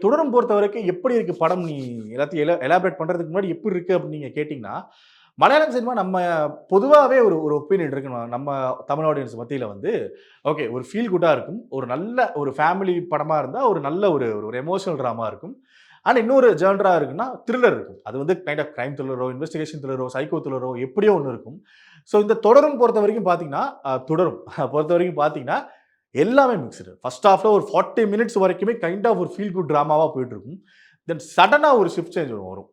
தொடரும் பொறுத்த வரைக்கும் எப்படி இருக்கு படம்? நீ எல்லாத்தையும் எலாபரேட் பண்றதுக்கு முன்னாடி எப்படி இருக்கு அப்படின்னு நீங்க கேட்டீங்கன்னா, மலையாளம் சினிமா நம்ம பொதுவாவே ஒரு ஒரு ஒப்பீனியன் இருக்கு. நம்ம தமிழ் ஆடியன்ஸ் மத்தியில வந்து, ஓகே ஒரு ஃபீல் குட்டா இருக்கும். ஒரு நல்ல ஒரு ஃபேமிலி படமா இருந்தா, ஒரு நல்ல ஒரு ஒரு எமோஷனல் டிராமா இருக்கும். ஆனா இன்னொரு ஜான்ரா இருக்குன்னா, த்ரில்லர் இருக்கும். அது வந்து கைண்ட் ஆஃப் கிரைம் த்ரில்லரோ, இன்வெஸ்டிகேஷன் த்ரில்லரோ, சைக்கோ த்ரில்லரோ எப்படியோ ஒண்ணு இருக்கும். ஸோ இந்த தொடரும் பொறுத்தவரைக்கும் பார்த்தீங்கன்னா, தொடரும் பொறுத்தவரைக்கும் பார்த்தீங்கன்னா, எல்லாமே மிக்ஸ்டு. ஃபர்ஸ்ட் ஹாஃப்ல ஒரு 40 மினிட்ஸ் வரைக்குமே கைண்ட் ஆஃப் ஒரு ஃபீல் குட் டிராமாவா போயிட்டு இருக்கும். தென் சடனா ஒரு ஷிஃப்ட் சேஞ்ச் வரும்.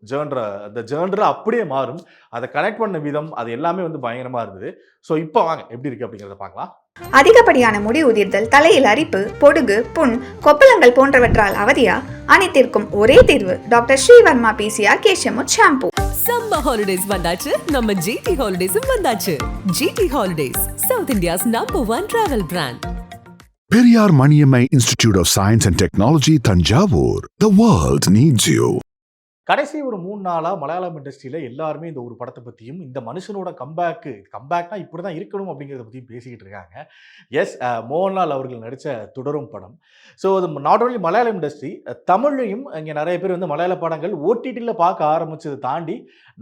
அந்த ஜான்ரா அப்படியே மாறும். அத கனெக்ட் பண்ண விதம், அது எல்லாமே வந்து பயங்கரமா இருந்தது. ஸோ இப்ப வாங்க எப்படி இருக்கு அப்படிங்கிறத பார்க்கலாம். அதிகப்படியான முடி உதிர்தல், தலையில் அரிப்பு, பொடுகு, புண், கொப்பளங்கள் போன்றவற்றால் அவதியா? அனைத்திற்கும் ஒரே தீர்வு டாக்டர் ஸ்ரீவர்மா பிசிஆர் கேஷியமுத் ஷாம்பு. சம்மர் ஹாலிடேஸ் வந்தாச்சு, நம்ம ஜிடி ஹாலிடேஸும் வந்தாச்சு. GT holidays, south India's #1 travel brand. Periyar Maniammai Institute of Science and Technology, Tanjavur. The world needs you. கடைசி ஒரு 3 நாளா மலையாளம் இண்டஸ்ட்ரியில எல்லாருமே இந்த ஒரு படத்த பத்தியும், இந்த மனுஷனோட கம்பேக்னா இப்படிதான் இருக்கணும் அப்படிங்கிறத பத்தியும் பேசிக்கிட்டு இருக்காங்க. எஸ், மோகன்லால் அவர்கள் நடிச்ச தொடரும் படம். ஸோ அது நாட் ஒன்லி மலையாளம் இண்டஸ்ட்ரி, தமிழ்லையும் இங்கே நிறைய பேர் வந்து மலையாள படங்கள் ஓடிடியில் பார்க்க ஆரம்பிச்சதை தாண்டி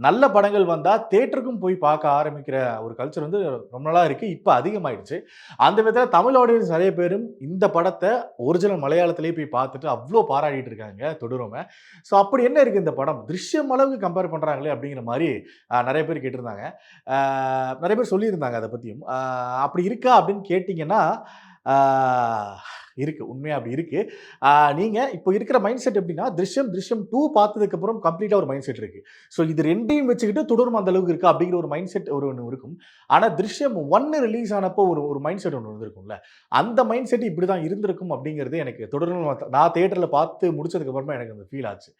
நல்ல படங்கள் வந்தால் தேட்டருக்கும் போய் பார்க்க ஆரம்பிக்கிற ஒரு கல்ச்சர் வந்து ரொம்ப நாளாக இருக்குது. இப்போ அதிகமாயிடுச்சு. அந்த விதத்தில் தமிழ் ஆடியன்ஸ் நிறைய பேரும் இந்த படத்தை ஒரிஜினல் மலையாளத்திலே போய் பார்த்துட்டு அவ்வளோ பாராட்டிட்டு இருக்காங்க தொடருமே. ஸோ அப்படி என்ன இருக்குது இந்த படம்? திருஷ்யம் அளவுக்கு கம்பேர் பண்ணுறாங்களே அப்படிங்கிற மாதிரி நிறைய பேர் கேட்டிருந்தாங்க. நிறைய பேர் சொல்லியிருந்தாங்க அதை பற்றியும். அப்படி இருக்கா அப்படின்னு கேட்டிங்கன்னா, இருக்கு. உண்மையா அப்படி இருக்கு. நீங்க இப்போ இருக்கிற மைண்ட் செட் எப்படின்னா, திருஷ்யம் 2 பார்த்ததுக்கு அப்புறம் கம்ப்ளீட்டா ஒரு மைண்ட் செட் இருக்கு. ஸோ இது 2யும் வச்சுக்கிட்டு தொடரும் அந்த அளவுக்கு இருக்கா அப்படிங்கிற ஒரு மைண்ட் செட் ஒண்ணு இருக்கும். ஆனா திருஷ்யம் 1 ரிலீஸ் ஆனப்போ ஒரு மைண்ட் செட் ஒன்று இருந்திருக்கும்ல, அந்த மைண்ட் செட் இப்படிதான் இருந்திருக்கும் அப்படிங்கிறது எனக்கு தொடரும் நான் தியேட்டர்ல பார்த்து முடிச்சதுக்கு அப்புறமா எனக்கு அந்த ஃபீல் ஆச்சு.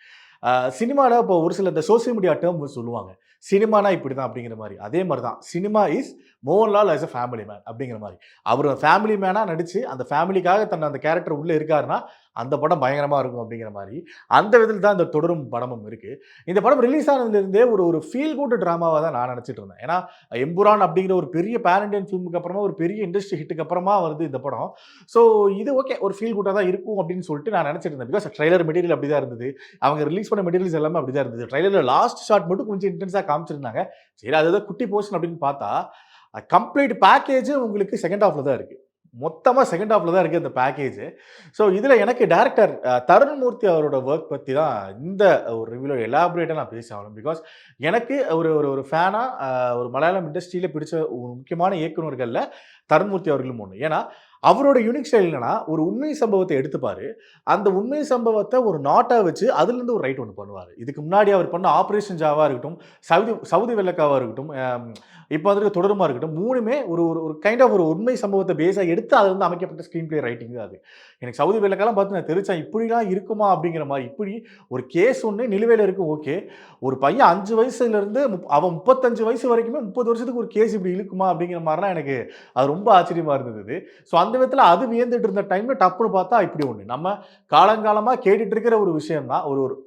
சினிமாவில் இப்போ ஒரு சில இந்த சோசியல் மீடியா டேர்ம் சொல்லுவாங்க, சினிமானா இப்படி தான் அப்படிங்கிற மாதிரி. அதே மாதிரி தான் cinema is Mohanlal as a family man அப்படிங்கிற மாதிரி. அவர் ஃபேமிலி மேனாக நடித்து அந்த ஃபேமிலிக்காக அந்த கேரக்டர் உள்ளே இருக்காருன்னா அந்த படம் பயங்கரமாக இருக்கும் அப்படிங்கிற மாதிரி. அந்த விதத்தில் தான் இந்த தொடரும் படமும் இருக்குது. இந்த படம் ரிலீஸ் ஆனதுலேருந்தே ஒரு ஃபீல் குட் ட்ராமாவாக தான் நான் நினச்சிட்டு இருந்தேன். ஏன்னா எம்புரான் அப்படிங்கிற ஒரு பெரிய பேன் இண்டியன் ஃபிலிமுக்கு அப்புறமா ஒரு பெரிய இண்டஸ்ட்ரி ஹிட்டுக்கு அப்புறமா வருது இந்த படம். ஸோ இது ஓகே ஒரு ஃபீல் குட்டாக தான் இருக்கும் அப்படின்னு சொல்லிட்டு நான் நினச்சிட்டு இருந்தேன். பிகாஸ் ட்ரைலர் மெட்டீரியல் அப்படி தான் இருந்தது. அவங்க ரிலீஸ் பண்ண மெட்டீரியல்ஸ் எல்லாமே அப்படி தான் இருந்தது. ட்ரைலரில் லாஸ்ட் ஷாட் மட்டும் கொஞ்சம் இன்டென்ஸாக காமிச்சிருந்தாங்க. சரி, அது ஏதோ குட்டி போர்ஷன் அப்படின்னு பார்த்தா கம்ப்ளீட் பேக்கேஜ் உங்களுக்கு செகண்ட் ஹாஃப்ல தான் இருக்குது. மொத்தமாக செகண்ட் ஹாஃப்ல தான் இருக்குது அந்த பேக்கேஜ். ஸோ இதில் எனக்கு டேரக்டர் தருண்மூர்த்தி அவரோட ஒர்க் பற்றி தான் இந்த ஒரு ரிவ்யூவில் எலாபரேட்டாக நான் பேச ஆகணும். பிகாஸ் எனக்கு ஒரு ஃபேனாக ஒரு மலையாளம் இண்டஸ்ட்ரியில் பிடிச்ச ஒரு முக்கியமான இயக்குநர்களில் தருண்மூர்த்தி அவர்களும் ஒன்று. ஏன்னா அவரோட யூனிக் ஸ்டைல் என்னன்னா, ஒரு உண்மை சம்பவத்தை எடுத்துப்பாரு. அந்த உண்மை சம்பவத்தை ஒரு நாட்டா வச்சு அதுலேருந்து ஒரு ரைட் ஒன்று பண்ணுவார். இதுக்கு முன்னாடி அவர் பண்ண ஆப்ரேஷன் ஜாவா இருக்கட்டும், சவுதி வெள்ளக்காவா இருக்கட்டும், இப்போ வந்துட்டு தொடருமா இருக்கட்டும், 3மே ஒரு கைண்ட் ஆஃப் ஒரு உண்மை சம்பவத்தை பேஸாக எடுத்து அது வந்து அமைக்கப்பட்ட ஸ்க்ரீன் பிளே ரைட்டிங் தான் அது. எனக்கு சவுதி வெள்ளக்காலாம் பார்த்து நான் தெரிச்சேன், இப்படிலாம் இருக்குமா அப்படிங்கிற மாதிரி. இப்படி ஒரு கேஸ் ஒன்று நிலுவையில் இருக்கும். ஓகே, ஒரு பையன் 5 வயசுலேருந்து அவன் 35 வயசு வரைக்குமே 30 வருஷத்துக்கு ஒரு கேஸ் இப்படி இழுக்குமா அப்படிங்கிற மாதிரிலாம் எனக்கு அது ரொம்ப ஆச்சரியமாக இருந்தது. ஸோ அந்த விதத்தில் அது வியந்துட்டு இருந்த டைம்ல டப்புன்னு பார்த்தா இப்படி ஒன்று நம்ம காலங்காலமாக கேட்டுட்டு இருக்கிற ஒரு விஷயம் தான்.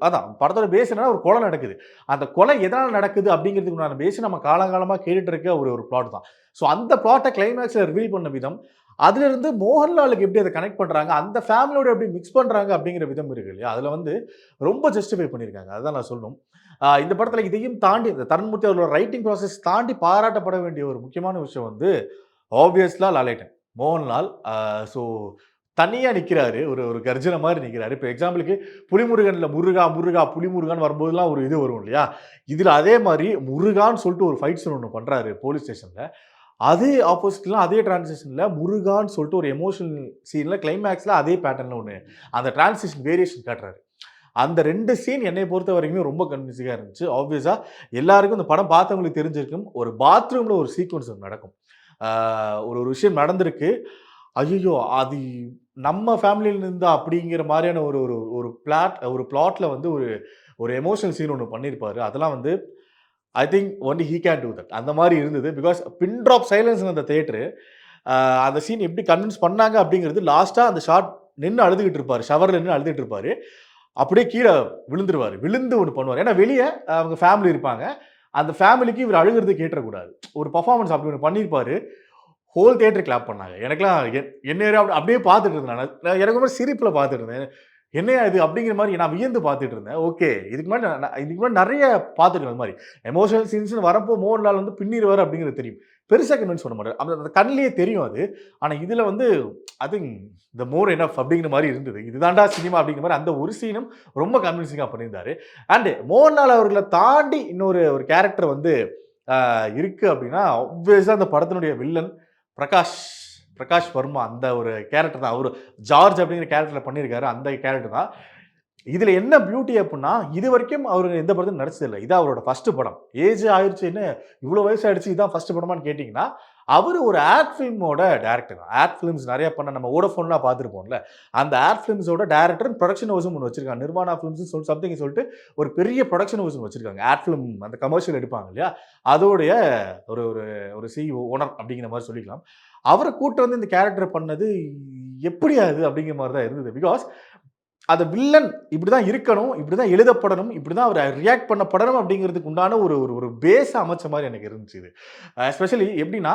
அதான் படத்தோட பேஸ் என்னன்னா, ஒரு கொலை நடக்குது. அந்த கொலை எதனால் நடக்குது அப்படிங்கிறதுக்கு நான் பேசி நம்ம காலங்காலமாக கேட்டுட்டு இருக்க ஒரு பிளாட் தான். ஸோ அந்த பிளாட்டை கிளைமேக்ஸில் ரிவீல் பண்ண விதம், அதுலேருந்து மோகன்லாலுக்கு எப்படி அதை கனெக்ட் பண்ணுறாங்க, அந்த ஃபேமிலியோட எப்படி மிக்ஸ் பண்ணுறாங்க அப்படிங்கிற விதம் இருக்கு இல்லையா, அதில் வந்து ரொம்ப ஜஸ்டிஃபை பண்ணியிருக்காங்க. அதுதான் நான் சொல்லணும். இந்த படத்தில் இதையும் தாண்டி இந்த தருண்மூர்த்தி அவர்களோட ரைட்டிங் ப்ராசஸ் தாண்டி பாராட்டப்பட வேண்டிய ஒரு முக்கியமான விஷயம் வந்து ஆப்வியஸ்லா லாலேட்டன் மோகன்லால். ஸோ தனியாக நிற்கிறாரு, ஒரு கர்ஜனை மாதிரி நிற்கிறாரு. இப்போ எக்ஸாம்பிளுக்கு புலிமுருகனில் முருகா புலிமுருகான் வரும்போதுலாம் ஒரு இது வரும் இல்லையா, இதில் அதே மாதிரி முருகான்னு சொல்லிட்டு ஒரு ஃபைட் சீன் ஒன்று பண்ணுறாரு போலீஸ் ஸ்டேஷனில். அதே ஆப்போசிட்லாம் அதே டிரான்சிஷனில் முருகான்னு சொல்லிட்டு ஒரு எமோஷனல் சீனில் கிளைமேக்ஸில் அதே பேட்டர்னில் ஒன்று அந்த டிரான்சிஷன் வேரியேஷன் காட்டுறாரு. அந்த 2 சீன் என்னை பொறுத்த வரைக்குமே ரொம்ப கன்வின்சிங்காக இருந்துச்சு. ஆப்வியஸாக எல்லாருக்கும் இந்த படம் பார்த்தவங்களுக்கு தெரிஞ்சிருக்கும், ஒரு பாத்ரூமில் ஒரு சீக்வன்ஸ் நடக்கும். ஒரு விஷயம் நடந்திருக்கு, ஐயோ அது நம்ம ஃபேமிலியில் இருந்தா அப்படிங்கிற மாதிரியான ஒரு பிளாட்ல வந்து ஒரு எமோஷனல் சீன் ஒன்று பண்ணியிருப்பாரு. அதெல்லாம் வந்து I think only he can do that. அந்த மாதிரி இருந்தது. பிகாஸ் பின் ட்ராப் சைலன்ஸ் அந்த தியேட்டரு. அந்த சீன் எப்படி கன்வின்ஸ் பண்ணாங்க அப்படிங்கிறது, லாஸ்ட்டாக அந்த ஷாட் நின்று அழுதுகிட்டு இருப்பார், ஷவரில் நின்று அழுதுகிட்டு இருப்பார். அப்படியே கீழே விழுந்துருவார், விழுந்து ஒன்று பண்ணுவார். ஏன்னா வெளியே அவங்க ஃபேமிலி இருப்பாங்க, அந்த ஃபேமிலிக்கு இவர் அழுகிறது கேட்டக்கூடாது. ஒரு பர்ஃபார்மன்ஸ் அப்படி ஒன்று பண்ணியிருப்பாரு. ஹோல் தியேட்டர் கிளாப் பண்ணாங்க. எனக்குலாம் என்ன அப்படியே பார்த்துட்டு இருந்தேன். நான் எனக்கு ரொம்ப சிரிப்பில் பார்த்துட்டு இருந்தேன். என்னையா இது அப்படிங்கிற மாதிரி நான் வியந்து பார்த்துட்டு இருந்தேன். ஓகே, இதுக்கு முன்னாடி நிறைய பார்த்துருக்கேன். அது மாதிரி எமோஷனல் சீன்ஸ்னு வரப்போ மோகன்லால் வந்து பின்னிடுவார் அப்படிங்கிறது தெரியும். பெருசாக கன்வின்ஸ் பண்ண மாட்டார். அந்த கண்ணிலேயே தெரியும் அது. ஆனால் இதில் வந்து I think the more enough அப்படிங்கிற மாதிரி இருந்தது. இதுதான்டா சினிமா அப்படிங்கிற மாதிரி அந்த ஒரு சீனும் ரொம்ப கன்வின்சிங்காக பண்ணியிருந்தாரு. அண்டு மோகன்லால் அவர்களை தாண்டி இன்னொரு கேரக்டர் வந்து இருக்கு அப்படின்னா ஆப்வியஸாக அந்த படத்தினுடைய வில்லன் பிரகாஷ் வர்மா. அந்த ஒரு கேரக்டர் தான். அவர் ஜார்ஜ் அப்படிங்கிற கேரக்டரில் பண்ணியிருக்காரு. அந்த கேரக்டர் தான். இதில் என்ன பியூட்டி அப்படின்னா, இது வரைக்கும் அவர் எந்த படத்தையும் நடிச்சதில்லை. இதான் அவரோட ஃபர்ஸ்ட் படம். ஏஜ் ஆயிடுச்சு, என்ன இவ்வளோ வயசு ஆயிடுச்சு, இதான் ஃபர்ஸ்ட் படமான்னு கேட்டிங்கன்னா, அவர் ஒரு ஆட் ஃபிலிமோட டேரக்டர் தான். ஆட் ஃபிலிம்ஸ் நிறைய பண்ண நம்ம வோடஃபோன்லாம் பார்த்துருப்போம்ல, அந்த ஆட் ஃபிலிம்ஸோட டேரக்டர் ப்ரொடக்ஷன் ஹவுஸும் ஒன்று வச்சிருக்காங்க. நிர்வாணா ஃபிலிம்ஸ் சம்திங் சொல்லிட்டு ஒரு பெரிய ப்ரொடக்ஷன் ஹவுஸ் வச்சிருக்காங்க. ஆட் ஃபிலிம் அந்த கமர்ஷியல் எடுப்பாங்க இல்லையா, அதோடைய ஒரு சிஇஓ ஓனர் அப்படிங்கிற மாதிரி சொல்லிக்கலாம். அவரை கூட்டு வந்து இந்த கேரக்டர் பண்ணது எப்படி அது அப்படிங்கிற மாதிரி தான் இருந்தது. பிகாஸ் அந்த வில்லன் இப்படி தான் இருக்கணும், இப்படி தான் எழுதப்படணும், இப்படி தான் அவர் ரியாக்ட் பண்ணப்படணும் அப்படிங்கிறதுக்கு உண்டான ஒரு பேஸ் அமைச்ச மாதிரி எனக்கு இருந்துச்சு இது. எஸ்பெஷலி எப்படின்னா,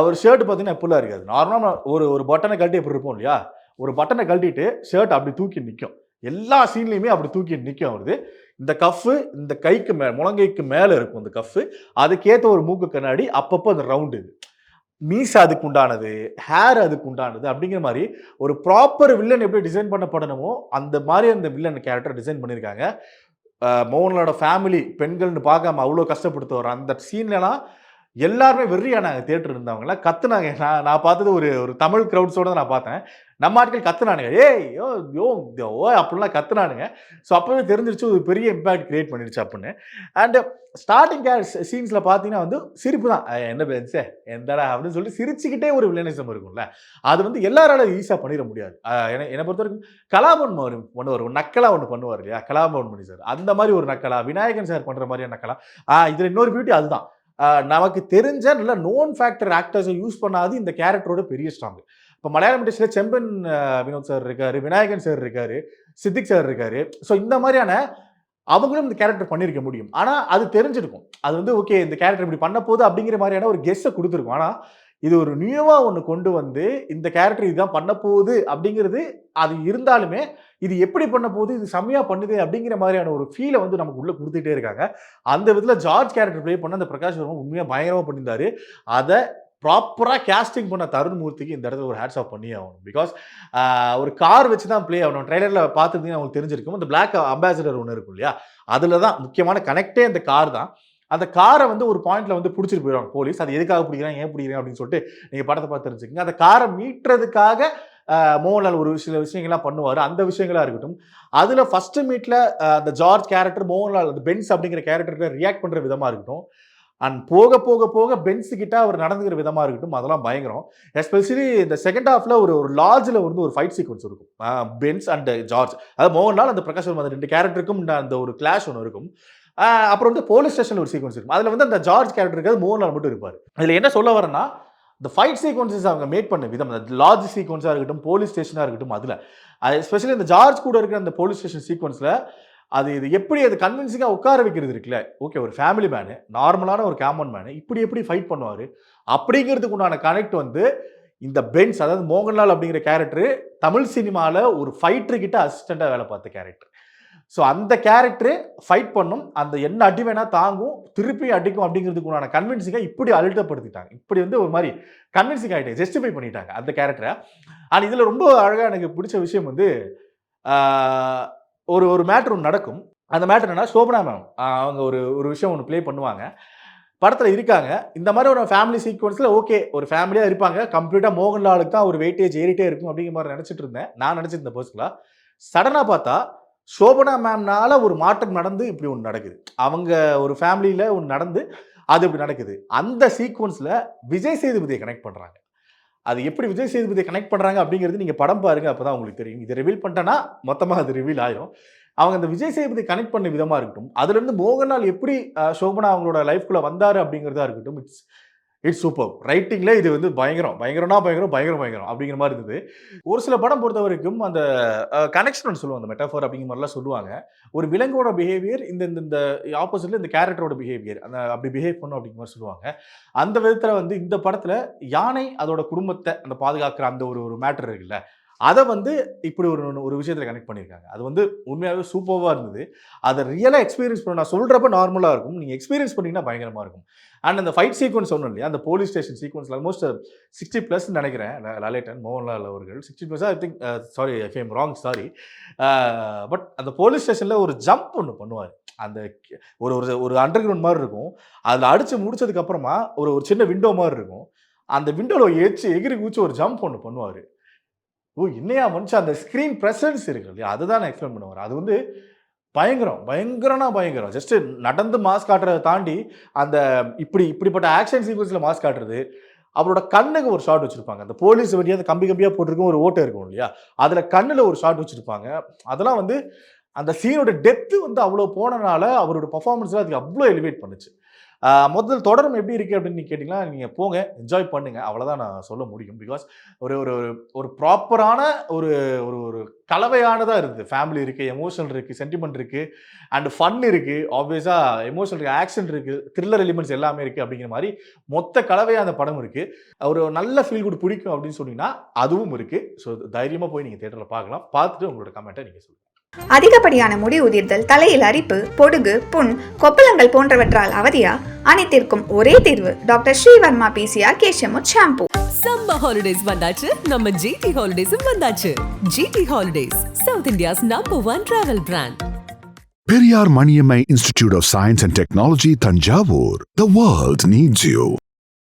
அவர் ஷர்ட் பார்த்தீங்கன்னா இப்படிலாம் இருக்காது. நார்மலாக ஒரு பட்டனை கழட்டி எப்படி இருப்போம் இல்லையா, ஒரு பட்டனை கழட்டிட்டு ஷர்ட் அப்படி தூக்கி நிற்கும். எல்லா சீன்லையுமே அப்படி தூக்கி நிற்கும் அவருது. இந்த கஃப்பு இந்த கைக்கு முழங்கைக்கு மேலே இருக்கும் இந்த கஃப்பு. அதுக்கேற்ற ஒரு மூக்கு கண்ணாடி, அப்பப்போ அந்த ரவுண்டு இது மீசை அதுக்கு உண்டானது, ஹேர் அதுக்கு உண்டானது அப்படிங்கிற மாதிரி ஒரு ப்ராப்பர் வில்லன் எப்படி டிசைன் பண்ணப்படணுமோ அந்த மாதிரி அந்த வில்லன் கேரக்டர் டிசைன் பண்ணியிருக்காங்க. மோகன்லாலோட ஃபேமிலி பெண்கள்னு பார்க்காம அவ்வளோ கஷ்டப்படுத்துவார். அந்த சீன்லலாம் எல்லாருமே வெறியானாங்க. தியேட்டர் இருந்தவங்களாம் கத்துனாங்க. நான் பார்த்தது ஒரு தமிழ் க்ரௌட்ஸோட தான் நான் பார்த்தேன். நம்ம ஆட்கள் கத்துனானுங்க, ஏய் யோ யோ ஓ அப்படிலாம் கத்துனானுங்க. ஸோ அப்போவே தெரிஞ்சிருச்சு ஒரு பெரிய இம்பேக்ட் கிரியேட் பண்ணிடுச்சு அப்படின்னு. அண்ட் ஸ்டார்டிங் சீன்ஸில் பார்த்தீங்கன்னா வந்து சிரிப்பு தான். என்ன பேசே எந்தடா அப்படின்னு சொல்லி சிரிச்சுக்கிட்டே ஒரு வில்லனிசம் இருக்கும்ல, அது வந்து எல்லாரால ஈஸியாக பண்ணிட முடியாது. என்னை பொறுத்த வரைக்கும் கலாபவன் பண்ணுவார், ஒரு நக்கலா ஒன்று பண்ணுவார் இல்லையா, கலாபவன் மணி சார். அந்த மாதிரி ஒரு நக்கலா, விநாயகன் சார் பண்ணுற மாதிரியான நக்கலா. இதில் இன்னொரு பியூட்டி அதுதான். நமக்கு தெரிஞ்ச நல்ல நோன் ஃபேக்டர் ஆக்டர்ஸை யூஸ் பண்ணாது இந்த கேரக்டரோட பெரிய ஸ்ட்ராங். இப்போ மலையாளம் இண்டஸ்ட்ரியில் செம்பன் வினோத் சார் இருக்காரு, விநாயகன் சார் இருக்காரு, சித்திக் சார் இருக்காரு. ஸோ இந்த மாதிரியான அவங்களும் இந்த கேரக்டர் பண்ணியிருக்க முடியும். ஆனால் அது தெரிஞ்சிருக்கும். அது வந்து ஓகே இந்த கேரக்டர் இப்படி பண்ண போகுது அப்படிங்கிற மாதிரியான ஒரு கெஸ்ஸை கொடுத்துருக்கும். ஆனால் இது ஒரு நியூவாக ஒன்று கொண்டு வந்து இந்த கேரக்டர் இதுதான் பண்ண போகுது அப்படிங்கிறது அது இருந்தாலுமே இது எப்படி பண்ண போகுது, இது செம்மையாக பண்ணுது அப்படிங்கிற மாதிரியான ஒரு ஃபீலை வந்து நமக்கு உள்ளே கொடுத்துட்டே இருக்காங்க. அந்த விதத்தில் ஜார்ஜ் கேரக்டர் ப்ளே பண்ண அந்த பிரகாஷ் வர்மா உண்மையாக பயங்கரமாக பண்ணியிருந்தாரு. அதை ப்ராப்பராக கேஸ்டிங் பண்ண தருண்மூர்த்திக்கு இந்த இடத்துல ஒரு ஹேட்ஸ் ஆஃப் பண்ணி ஆகணும். பிகாஸ் ஒரு கார் வச்சு தான் ப்ளே ஆகணும். ட்ரெய்லரில் பார்த்துருந்தீங்கன்னா அவங்களுக்கு தெரிஞ்சிருக்கும். அந்த பிளாக் அம்பாசிடர் ஒன்று இருக்கும் இல்லையா, அதில் தான் முக்கியமான கனெக்டே அந்த கார் தான். அந்த காரை வந்து ஒரு பாயிண்ட்ல வந்து பிடிச்சிட்டு போயிடுவாங்க போலீஸ். அது எதுக்காக பிடிக்கிறாங்க, ஏன் பிடிக்கிறாங்க அப்படின்னு சொல்லிட்டு நீங்கள் படத்தை பார்த்து தெரிஞ்சுக்கங்க. அந்த காரை மீட்டுறதுக்காக மோகன்லால் ஒரு சில விஷயங்கள்லாம் பண்ணுவார். அந்த விஷயங்களா இருக்கட்டும், அதில் ஃபர்ஸ்ட் மீட்டில் அந்த ஜார்ஜ் கேரக்டர் மோகன்லால் அந்த பென்ஸ் அப்படிங்கிற கேரக்டர்கிட்ட ரியாக்ட் பண்ணுற விதமாக இருக்கட்டும், அண்ட் போக போக போக பென்ஸ் கிட்ட அவர் நடந்துக்கிற விதமாக இருக்கட்டும், அதெல்லாம் பயங்கரம். எஸ்பெஷலி இந்த செகண்ட் ஹாஃப்ல ஒரு லாட்ஜில் வந்து ஒரு ஃபைட் சீக்வன்ஸ் இருக்கும். பென்ஸ் அண்ட் ஜார்ஜ், அதாவது மோகன்லால் அந்த பிரகாஷ் வர்மா, அந்த ரெண்டு கேரக்டருக்கும் அந்த ஒரு கிளாஷ் ஒன்று இருக்கும். அப்புறம் வந்து போலீஸ் ஸ்டேஷனில் ஒரு சீக்வன்ஸ் இருக்கும். அதில் வந்து அந்த ஜார்ஜ் கேரக்டர் இருக்காது, மோகன்லால் மட்டும் இருப்பார். இதில் என்ன சொல்ல வரேன்னா, இந்த ஃபைட் சீக்வன்சஸ் அவங்க மேட் பண்ண விதம், அந்த லாட்ஜ் சீக்வன்ஸாக இருக்கட்டும், போலீஸ் ஸ்டேஷனாக இருக்கட்டும், அதில் எஸ்பெஷலி இந்த ஜார்ஜ் கூட இருக்கிற அந்த போலீஸ் ஸ்டேஷன் சீக்வன்ஸில் இது எப்படி அது கன்வின்சிங்காக உட்கார வைக்கிறது இருக்குல்ல. ஓகே, ஒரு ஃபேமிலி மேனு, நார்மலான ஒரு காமன் மேனு இப்படி எப்படி ஃபைட் பண்ணுவார் அப்படிங்கிறதுக்கு உண்டான கனெக்ட் வந்து இந்த பென்ஸ், அதாவது மோகன்லால் அப்படிங்கிற கேரக்டர் தமிழ் சினிமாவில் ஒரு ஃபைட்டர்கிட்ட அசிஸ்டண்டாக வேலை பார்த்த கேரக்டர். ஸோ அந்த கேரக்டரு ஃபைட் பண்ணும், அந்த என்ன அடி வேணா தாங்கும், திருப்பி அடிக்கும் அப்படிங்கிறதுக்கு உண்டான கன்வின்சிங்காக இப்படி அழுத்தப்படுத்திட்டாங்க. இப்படி வந்து ஒரு மாதிரி கன்வின்சிங் ஆகிட்டு ஜஸ்டிஃபை பண்ணிட்டாங்க அந்த கேரக்டரை. ஆனால் இதில் ரொம்ப அழகாக எனக்கு பிடிச்ச விஷயம் வந்து ஒரு மேட்ரு ஒன்று நடக்கும். அந்த மேட்ரு என்னன்னா, சோபனா மேம் அவங்க ஒரு விஷயம் ஒன்று ப்ளே பண்ணுவாங்க, படத்தில் இருக்காங்க. இந்த மாதிரி ஒரு ஃபேமிலி சீக்வன்ஸில் ஓகே ஒரு ஃபேமிலியாக இருப்பாங்க, கம்ப்ளீட்டாக மோகன்லாலுக்கு தான் ஒரு வெயிட்டேஜ் ஏறிட்டே இருக்கும் அப்படிங்கிற மாதிரி நினச்சிட்டு இருந்தேன். நான் நினச்சிருந்தேன் பர்சனலாக. சடனாக பார்த்தா சோபனா மேம்னால ஒரு மாற்றம் நடந்து இப்படி ஒன்று நடக்குது. அவங்க ஒரு ஃபேமிலியில் ஒன்று நடந்து அது இப்படி நடக்குது. அந்த சீக்வன்ஸில் விஜய் சேதுபதியை கனெக்ட் பண்ணுறாங்க. அது எப்படி விஜய் சேதுபதியை கனெக்ட் பண்ணுறாங்க அப்படிங்கிறது நீங்கள் படம் பாருங்க, அப்போ தான் உங்களுக்கு தெரியும். இதை ரிவீல் பண்ணிட்டேன்னா மொத்தமாக அது ரிவீல் ஆயிரும். அவங்க அந்த விஜய் சேதுபதி கனெக்ட் பண்ண விதமாக இருக்கட்டும், அதுலேருந்து மோகன்லால் எப்படி சோபனா அவங்களோட லைஃப்குள்ளே வந்தார் அப்படிங்கிறதா இருக்கட்டும், இட்ஸ் சூப்பர். ரைட்டிங்கில் இது வந்து பயங்கரம் அப்படிங்கிற மாதிரி இருந்தது. ஒரு சில படம் பொறுத்த வரைக்கும் அந்த கனெக்ஷன் சொல்லுவாங்க, அந்த மெட்டாஃபர் அப்படிங்கிற மாதிரிலாம் சொல்லுவாங்க. ஒரு விலங்கோட பிஹேவியர் இந்த ஆப்போசிட்ல இந்த கேரக்டரோட பிஹேவியர் அந்த அப்படி பிஹேவ் பண்ணும் அப்படிங்கிற மாதிரி சொல்லுவாங்க. அந்த விதத்தில் வந்து இந்த படத்தில் யானை அதோட குடும்பத்தை அந்த பாதுகாக்கிற அந்த ஒரு மேட்டர் இருக்குல்ல, அதை வந்து இப்படி ஒரு விஷயத்தில் கனெக்ட் பண்ணியிருக்காங்க. அது வந்து உண்மையாகவே சூப்பராக இருந்தது. அதை ரியலாக எக்ஸ்பீரியன்ஸ் பண்ண நான் சொல்கிறப்ப நார்மலாக இருக்கும். நீங்கள் எக்ஸ்பீரியன்ஸ் பண்ணிங்கன்னா பயங்கரமாக இருக்கும். அண்ட் அந்த ஃபைட் சீக்வன்ஸ் சொன்னோம் இல்லையா, அந்த போலீஸ் ஸ்டேஷன் சீக்வன்ஸில் ஆல்மோஸ்ட் 60+ நினைக்கிறேன். லலேட்டன் மோகன்லால் அவர்கள் 60+, I think, sorry I came wrong, sorry. But அந்த போலீஸ் ஸ்டேஷனில் ஒரு ஜம்ப் ஒன்று பண்ணுவார். அந்த ஒரு ஒரு அண்டர் கிரவுண்ட் மாதிரி இருக்கும். அதில் அடித்து முடிச்சதுக்கப்புறமா ஒரு சின்ன விண்டோ மாதிரி இருக்கும். அந்த விண்டோவில் எகிரி குதிச்சு ஒரு ஜம்ப் ஒன்று பண்ணுவார். ஓ, என்னையா மனுஷன், அந்த ஸ்க்ரீன் ப்ரெசன்ஸ் இருக்கு இல்லையா, அதுதான் நான் எக்ஸ்பிளைன் பண்ணுவார். அது வந்து பயங்கரம்னா பயங்கரம். ஜஸ்ட் நடந்து மாஸ் காட்டுறதை தாண்டி அந்த இப்படிப்பட்ட ஆக்ஷன் சீக்வன்ஸில் மாஸ் காட்டுறது. அவரோட கண்ணுக்கு ஒரு ஷாட் வச்சுருப்பாங்க. அந்த போலீஸ் வழியாக அந்த கம்பியாக போட்டிருக்கும் ஒரு ஓட்டை இருக்கும் இல்லையா, அதில் கண்ணில் ஒரு ஷாட் வச்சுருப்பாங்க. அதெல்லாம் வந்து அந்த சீனோட டெப்த்து வந்து அவ்வளோ போனனால அவரோட பர்ஃபார்மன்ஸில் அதுக்கு அவ்வளோ எலிவேட் பண்ணுச்சு. முதல் தொடரும் எப்படி இருக்குது அப்படின்னு கேட்டிங்கன்னா, நீங்கள் போங்க, என்ஜாய் பண்ணுங்கள், அவ்வளோதான் நான் சொல்ல முடியும். பிகாஸ் ஒரு ஒரு ஒரு ப்ராப்பரான ஒரு ஒரு கலவையானதாக இருக்குது. ஃபேமிலி இருக்குது, எமோஷனல் இருக்குது, சென்டிமெண்ட் இருக்குது, அண்ட் ஃபன் இருக்குது, ஆப்வியஸாக எமோஷனல் இருக்குது, ஆக்ஷன் இருக்குது, த்ரில்லர் எலிமெண்ட்ஸ் எல்லாமே இருக்குது. அப்படிங்கிற மாதிரி மொத்த கலவையாக அந்த படம் இருக்குது. ஒரு நல்ல ஃபீல் குட் பிடிக்கும் அப்படின்னு சொன்னீங்கன்னா அதுவும் இருக்குது. ஸோ தைரியமாக போய் நீங்கள் தியேட்டரில் பார்க்கலாம். பார்த்துட்டு உங்களோட கமெண்ட்டை நீங்கள் சொல்லுங்கள். அதிகப்படியான முடி உதிர்தல், தலையில் அரிப்பு, பொடுகு, புண், கொப்பளங்கள் போன்றவற்றால் அவதியா? அனைத்திற்கும் ஒரே தீர்வு டாக்டர் ஸ்ரீவர்மா பிசிஆர் கேஷியமுத் ஷாம்பு. சம்மர் ஹாலிடேஸ் வந்தாச்சு, நம்ம ஜிடி ஹாலிடேஸும் வந்தாச்சு. GT holidays, south India's #1 travel brand. Periyar Maniammai Institute of Science and Technology, Tanjavur. The world needs you.